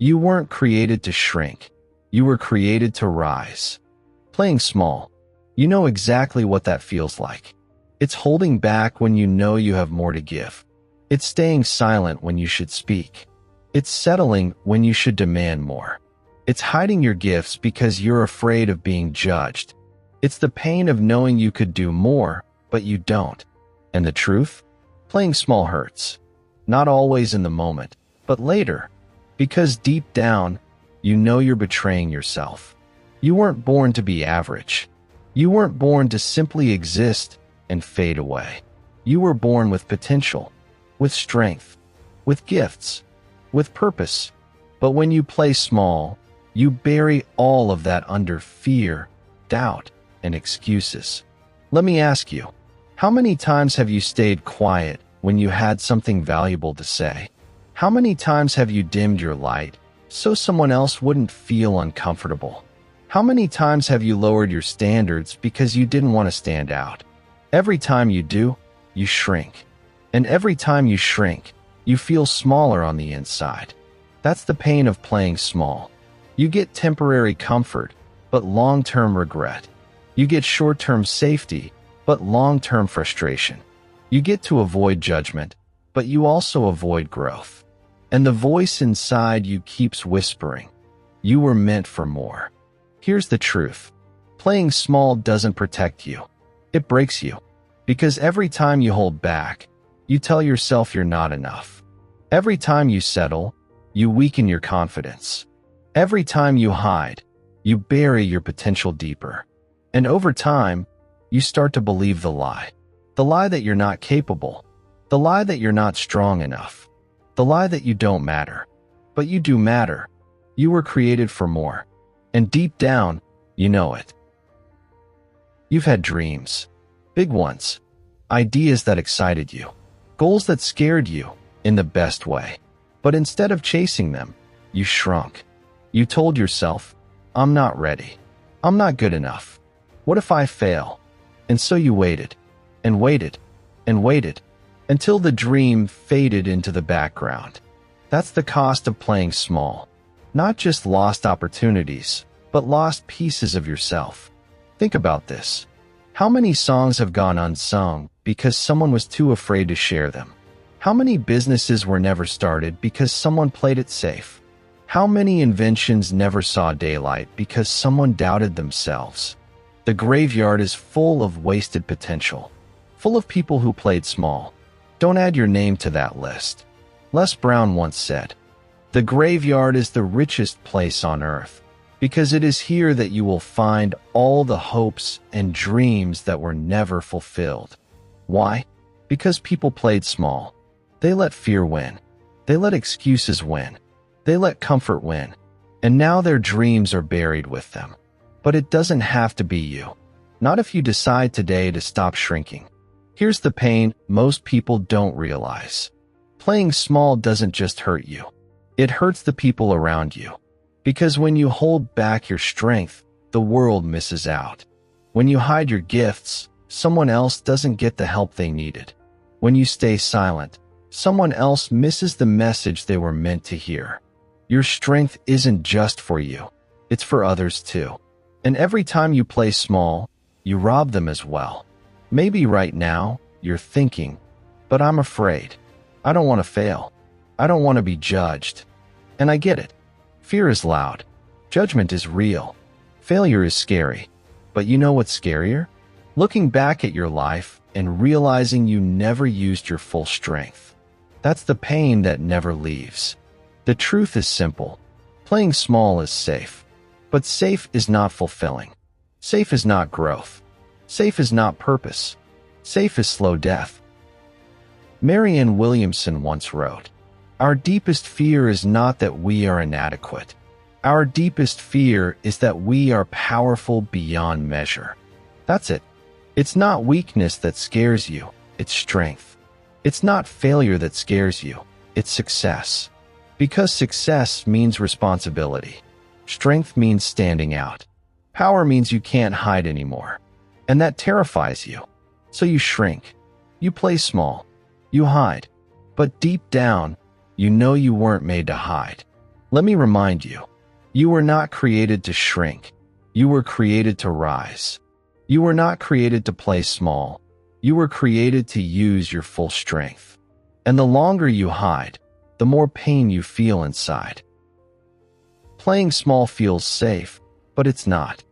You weren't created to shrink. You were created to rise. Playing small, you know exactly what that feels like. It's holding back when you know you have more to give. It's staying silent when you should speak. It's settling when you should demand more. It's hiding your gifts because you're afraid of being judged. It's the pain of knowing you could do more, but you don't. And the truth? Playing small hurts. Not always in the moment, but later. Because deep down, you know you're betraying yourself. You weren't born to be average. You weren't born to simply exist and fade away. You were born with potential, with strength, with gifts, with purpose. But when you play small, you bury all of that under fear, doubt, and excuses. Let me ask you, how many times have you stayed quiet when you had something valuable to say? How many times have you dimmed your light so someone else wouldn't feel uncomfortable? How many times have you lowered your standards because you didn't want to stand out? Every time you do, you shrink. And every time you shrink, you feel smaller on the inside. That's the pain of playing small. You get temporary comfort, but long-term regret. You get short-term safety, but long-term frustration. You get to avoid judgment, but you also avoid growth. And the voice inside you keeps whispering, you were meant for more. Here's the truth. Playing small doesn't protect you. It breaks you. Because every time you hold back, you tell yourself you're not enough. Every time you settle, you weaken your confidence. Every time you hide, you bury your potential deeper. And over time, you start to believe the lie. The lie that you're not capable. The lie that you're not strong enough. The lie that you don't matter. But you do matter. You were created for more. And deep down, you know it. You've had dreams. Big ones. Ideas that excited you. Goals that scared you in the best way. But instead of chasing them, you shrunk. You told yourself, I'm not ready. I'm not good enough. What if I fail? And so you waited, and waited, and waited, until the dream faded into the background. That's the cost of playing small. Not just lost opportunities, but lost pieces of yourself. Think about this. How many songs have gone unsung because someone was too afraid to share them? How many businesses were never started because someone played it safe? How many inventions never saw daylight because someone doubted themselves? The graveyard is full of wasted potential, full of people who played small. Don't add your name to that list. Les Brown once said, "The graveyard is the richest place on earth, because it is here that you will find all the hopes and dreams that were never fulfilled." Why? Because people played small. They let fear win. They let excuses win. They let comfort win. And now their dreams are buried with them. But it doesn't have to be you. Not if you decide today to stop shrinking. Here's the pain most people don't realize. Playing small doesn't just hurt you. It hurts the people around you. Because when you hold back your strength, the world misses out. When you hide your gifts, someone else doesn't get the help they needed. When you stay silent, someone else misses the message they were meant to hear. Your strength isn't just for you. It's for others too. And every time you play small, you rob them as well. Maybe right now, you're thinking, but I'm afraid. I don't want to fail. I don't want to be judged. And I get it. Fear is loud. Judgment is real. Failure is scary. But you know what's scarier? Looking back at your life and realizing you never used your full strength. That's the pain that never leaves. The truth is simple. Playing small is safe. But safe is not fulfilling. Safe is not growth. Safe is not purpose. Safe is slow death. Marianne Williamson once wrote, "Our deepest fear is not that we are inadequate. Our deepest fear is that we are powerful beyond measure." That's it. It's not weakness that scares you, it's strength. It's not failure that scares you, it's success. Because success means responsibility. Strength means standing out. Power means you can't hide anymore. And that terrifies you. So you shrink. You play small. You hide. But deep down, you know you weren't made to hide. Let me remind you, you were not created to shrink. You were created to rise. You were not created to play small. You were created to use your full strength. And the longer you hide, the more pain you feel inside. Playing small feels safe, but it's not.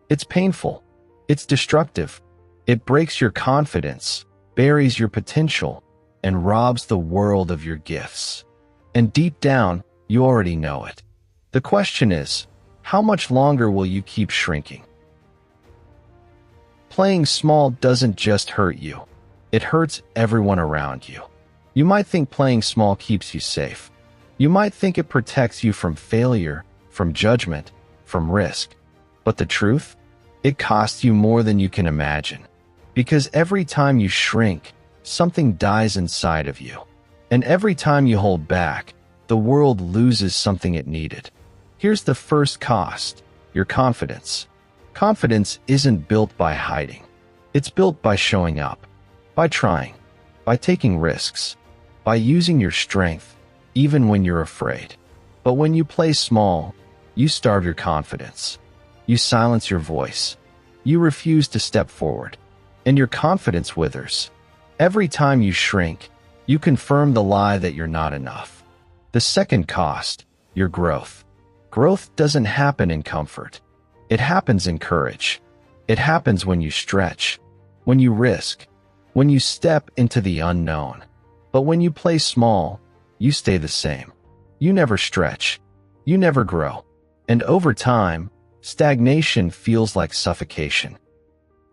It's painful. It's destructive. It breaks your confidence, buries your potential, and robs the world of your gifts. And deep down, you already know it. The question is, how much longer will you keep shrinking? Playing small doesn't just hurt you. It hurts everyone around you. You might think playing small keeps you safe. You might think it protects you from failure, from judgment, from risk. But the truth? It costs you more than you can imagine. Because every time you shrink, something dies inside of you. And every time you hold back, the world loses something it needed. Here's the first cost: your confidence. Confidence isn't built by hiding. It's built by showing up, by trying, by taking risks, by using your strength, even when you're afraid. But when you play small, you starve your confidence. You silence your voice. You refuse to step forward. And your confidence withers. Every time you shrink, you confirm the lie that you're not enough. The second cost: your growth. Growth doesn't happen in comfort. It happens in courage. It happens when you stretch, when you risk, when you step into the unknown. But when you play small, you stay the same. You never stretch. You never grow. And over time, stagnation feels like suffocation.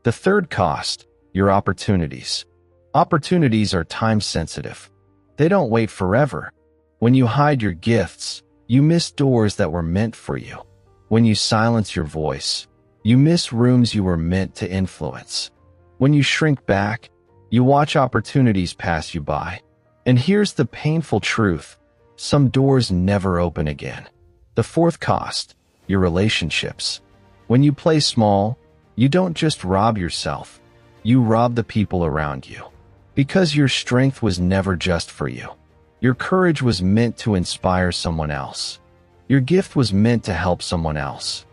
The third cost: your opportunities. Opportunities are time-sensitive. They don't wait forever. When you hide your gifts, you miss doors that were meant for you. When you silence your voice, you miss rooms you were meant to influence. When you shrink back, you watch opportunities pass you by. And here's the painful truth: some doors never open again. The fourth cost: your relationships. When you play small, you don't just rob yourself, you rob the people around you. Because your strength was never just for you. Your courage was meant to inspire someone else. Your gift was meant to help someone else.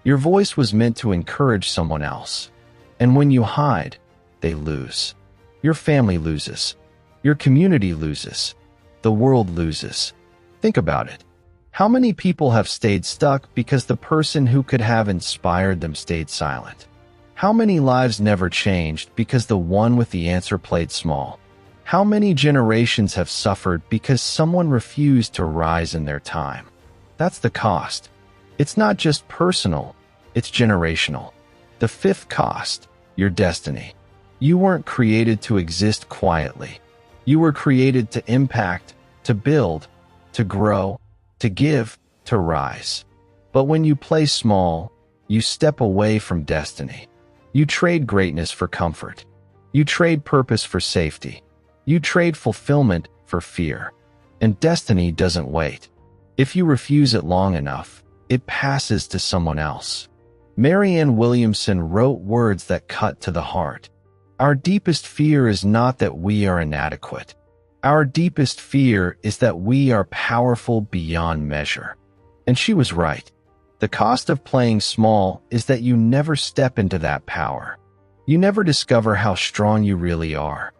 Your voice was meant to encourage someone else. And when you hide, they lose. Your family loses. Your community loses. The world loses. Think about it. How many people have stayed stuck because the person who could have inspired them stayed silent? How many lives never changed because the one with the answer played small? How many generations have suffered because someone refused to rise in their time? That's the cost. It's not just personal, it's generational. The fifth cost: your destiny. You weren't created to exist quietly. You were created to impact, to build, to grow, to give, to rise. But when you play small, you step away from destiny. You trade greatness for comfort. You trade purpose for safety. You trade fulfillment for fear. And destiny doesn't wait. If you refuse it long enough, it passes to someone else. Marianne Williamson wrote words that cut to the heart. Our deepest fear is not that we are inadequate. Our deepest fear is that we are powerful beyond measure. And she was right. The cost of playing small is that you never step into that power. You never discover how strong you really are.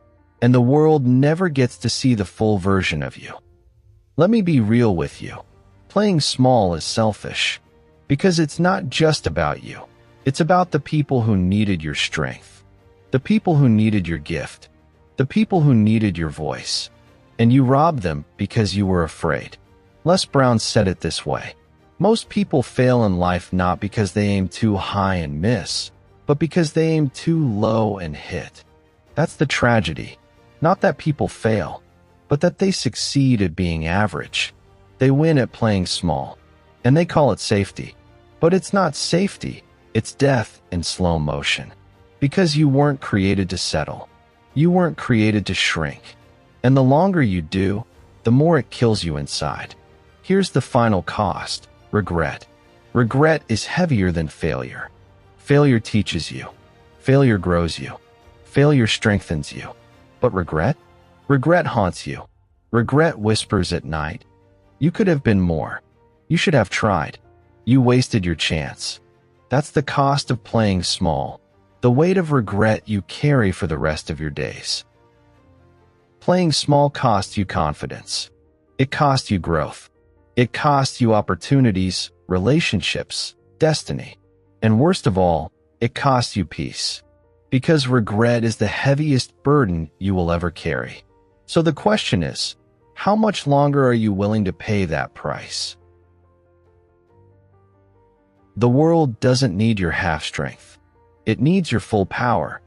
And the world never gets to see the full version of you. Let me be real with you. Playing small is selfish. Because it's not just about you. It's about the people who needed your strength. The people who needed your gift. The people who needed your voice. And you robbed them because you were afraid. Les Brown said it this way: most people fail in life not because they aim too high and miss, but because they aim too low and hit. That's the tragedy. Not that people fail, but that they succeed at being average. They win at playing small, and they call it safety. But it's not safety, it's death in slow motion. Because you weren't created to settle. You weren't created to shrink. And the longer you do, the more it kills you inside. Here's the final cost: regret. Regret is heavier than failure. Failure teaches you. Failure grows you. Failure strengthens you. But regret? Regret haunts you. Regret whispers at night. You could have been more. You should have tried. You wasted your chance. That's the cost of playing small, the weight of regret you carry for the rest of your days. Playing small costs you confidence. It costs you growth. It costs you opportunities, relationships, destiny. And worst of all, it costs you peace. Because regret is the heaviest burden you will ever carry. So the question is, how much longer are you willing to pay that price? The world doesn't need your half strength. It needs your full power.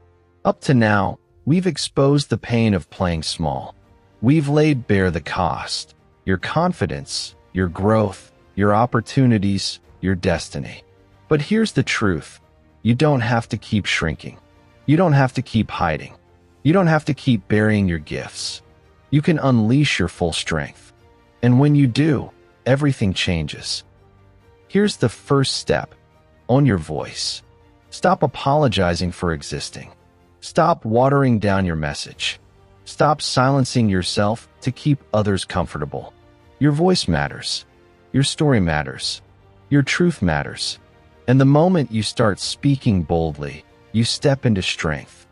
Up to now, we've exposed the pain of playing small. We've laid bare the cost, your confidence, your growth, your opportunities, your destiny. But here's the truth. You don't have to keep shrinking. You don't have to keep hiding. You don't have to keep burying your gifts. You can unleash your full strength. And when you do, everything changes. Here's the first step. Own your voice. Stop apologizing for existing. Stop watering down your message. Stop silencing yourself to keep others comfortable. Your voice matters. Your story matters. Your truth matters. And the moment you start speaking boldly, you step into strength.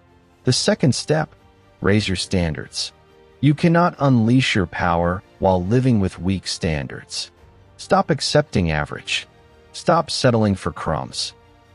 The second step, raise your standards. You cannot unleash your power while living with weak standards. Stop accepting average. Stop settling for crumbs.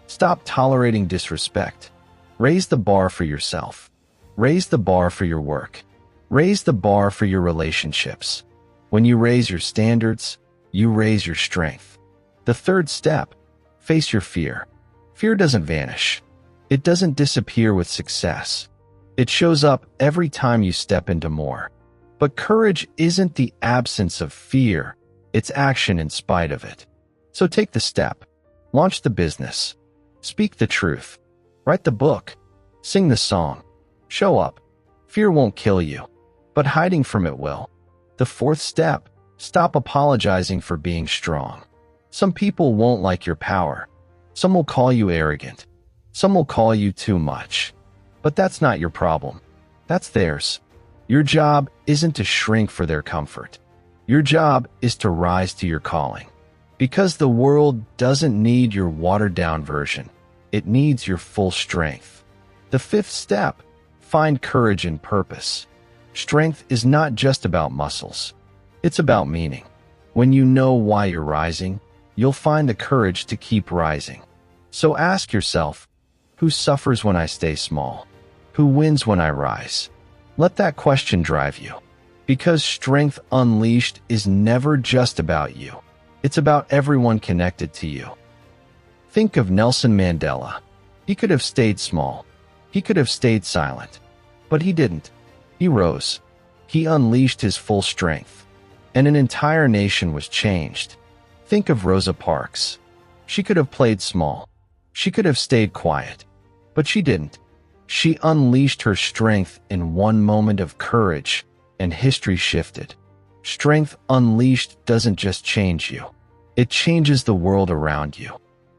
Stop tolerating disrespect. Raise the bar for yourself. Raise the bar for your work. Raise the bar for your relationships. When you raise your standards, you raise your strength. The third step, face your fear. Fear doesn't vanish. It doesn't disappear with success. It shows up every time you step into more. But courage isn't the absence of fear. It's action in spite of it. So take the step. Launch the business. Speak the truth. Write the book. Sing the song. Show up. Fear won't kill you, but hiding from it will. The fourth step, stop apologizing for being strong. Some people won't like your power. Some will call you arrogant. Some will call you too much. But that's not your problem. That's theirs. Your job isn't to shrink for their comfort. Your job is to rise to your calling. Because the world doesn't need your watered-down version. It needs your full strength. The fifth step, find courage and purpose. Strength is not just about muscles. It's about meaning. When you know why you're rising, you'll find the courage to keep rising. So ask yourself, who suffers when I stay small? Who wins when I rise? Let that question drive you. Because strength unleashed is never just about you. It's about everyone connected to you. Think of Nelson Mandela. He could have stayed small. He could have stayed silent. But he didn't. He rose. He unleashed his full strength. And an entire nation was changed. Think of Rosa Parks. She could have played small. She could have stayed quiet. But she didn't. She unleashed her strength in one moment of courage, and history shifted. Strength unleashed doesn't just change you. It changes the world around you.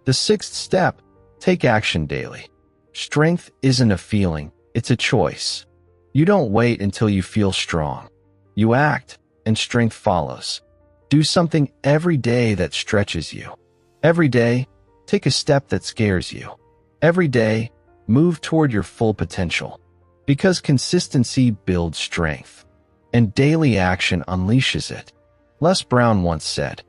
The sixth step, take action daily. Strength isn't a feeling, it's a choice. You don't wait until you feel strong. You act, and strength follows. Do something every day that stretches you. Every day, take a step that scares you. Every day, move toward your full potential. Because consistency builds strength. And daily action unleashes it. Les Brown once said,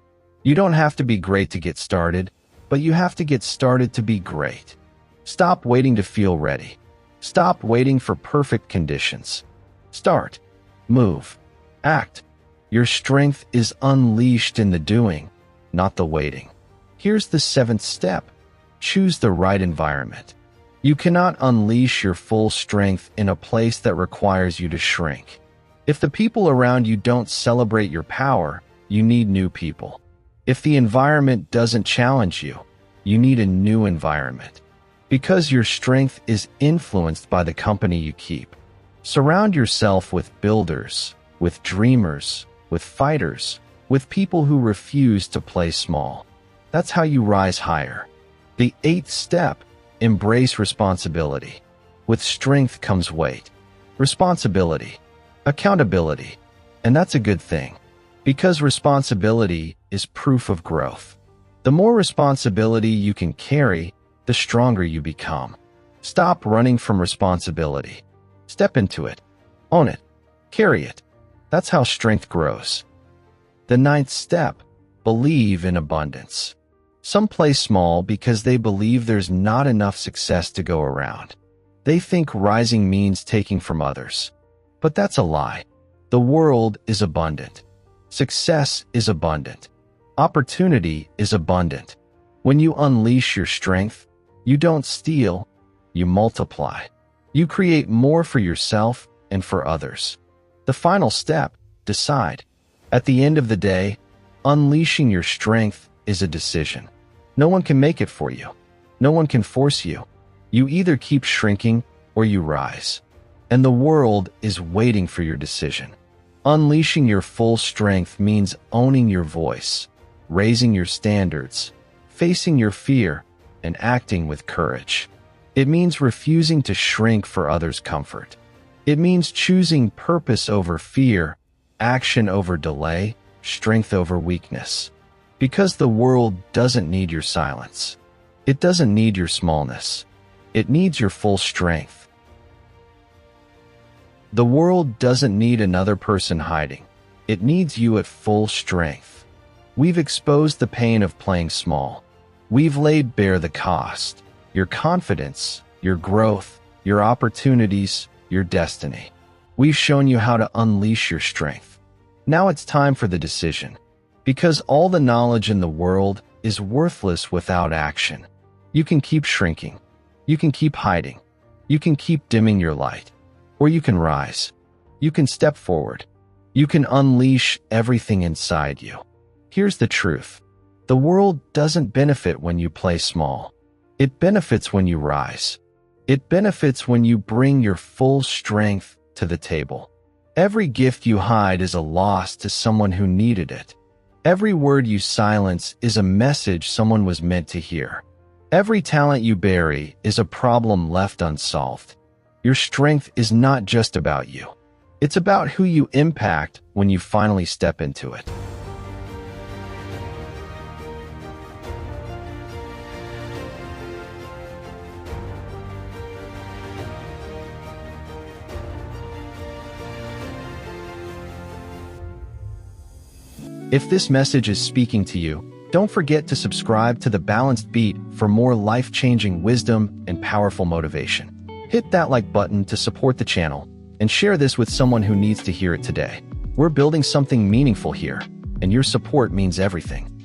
"You don't have to be great to get started, but you have to get started to be great." Stop waiting to feel ready. Stop waiting for perfect conditions. Start. Move. Act. Your strength is unleashed in the doing, not the waiting. Here's the seventh step. Choose the right environment. You cannot unleash your full strength in a place that requires you to shrink. If the people around you don't celebrate your power, you need new people. If the environment doesn't challenge you, you need a new environment. Because your strength is influenced by the company you keep. Surround yourself with builders, with dreamers, with fighters, with people who refuse to play small. That's how you rise higher. The eighth step, embrace responsibility. With strength comes weight, responsibility, accountability, and that's a good thing. Because responsibility is proof of growth. The more responsibility you can carry, the stronger you become. Stop running from responsibility. Step into it. Own it. Carry it. That's how strength grows. The ninth step, believe in abundance. Some play small because they believe there's not enough success to go around. They think rising means taking from others. But that's a lie. The world is abundant. Success is abundant. Opportunity is abundant. When you unleash your strength, you don't steal, you multiply. You create more for yourself and for others. The final step, decide. At the end of the day, unleashing your strength is a decision. No one can make it for you. No one can force you. You either keep shrinking or you rise. And the world is waiting for your decision. Unleashing your full strength means owning your voice, raising your standards, facing your fear, and acting with courage. It means refusing to shrink for others' comfort. It means choosing purpose over fear, action over delay, strength over weakness. Because the world doesn't need your silence. It doesn't need your smallness. It needs your full strength. The world doesn't need another person hiding. It needs you at full strength. We've exposed the pain of playing small. We've laid bare the cost, your confidence, your growth, your opportunities, your destiny. We've shown you how to unleash your strength. Now it's time for the decision. Because all the knowledge in the world is worthless without action. You can keep shrinking. You can keep hiding. You can keep dimming your light. Or you can rise. You can step forward. You can unleash everything inside you. Here's the truth. The world doesn't benefit when you play small. It benefits when you rise. It benefits when you bring your full strength to the table. Every gift you hide is a loss to someone who needed it. Every word you silence is a message someone was meant to hear. Every talent you bury is a problem left unsolved. Your strength is not just about you. It's about who you impact when you finally step into it. If this message is speaking to you, don't forget to subscribe to The Balanced Beat for more life-changing wisdom and powerful motivation. Hit that like button to support the channel and share this with someone who needs to hear it today. We're building something meaningful here, and your support means everything.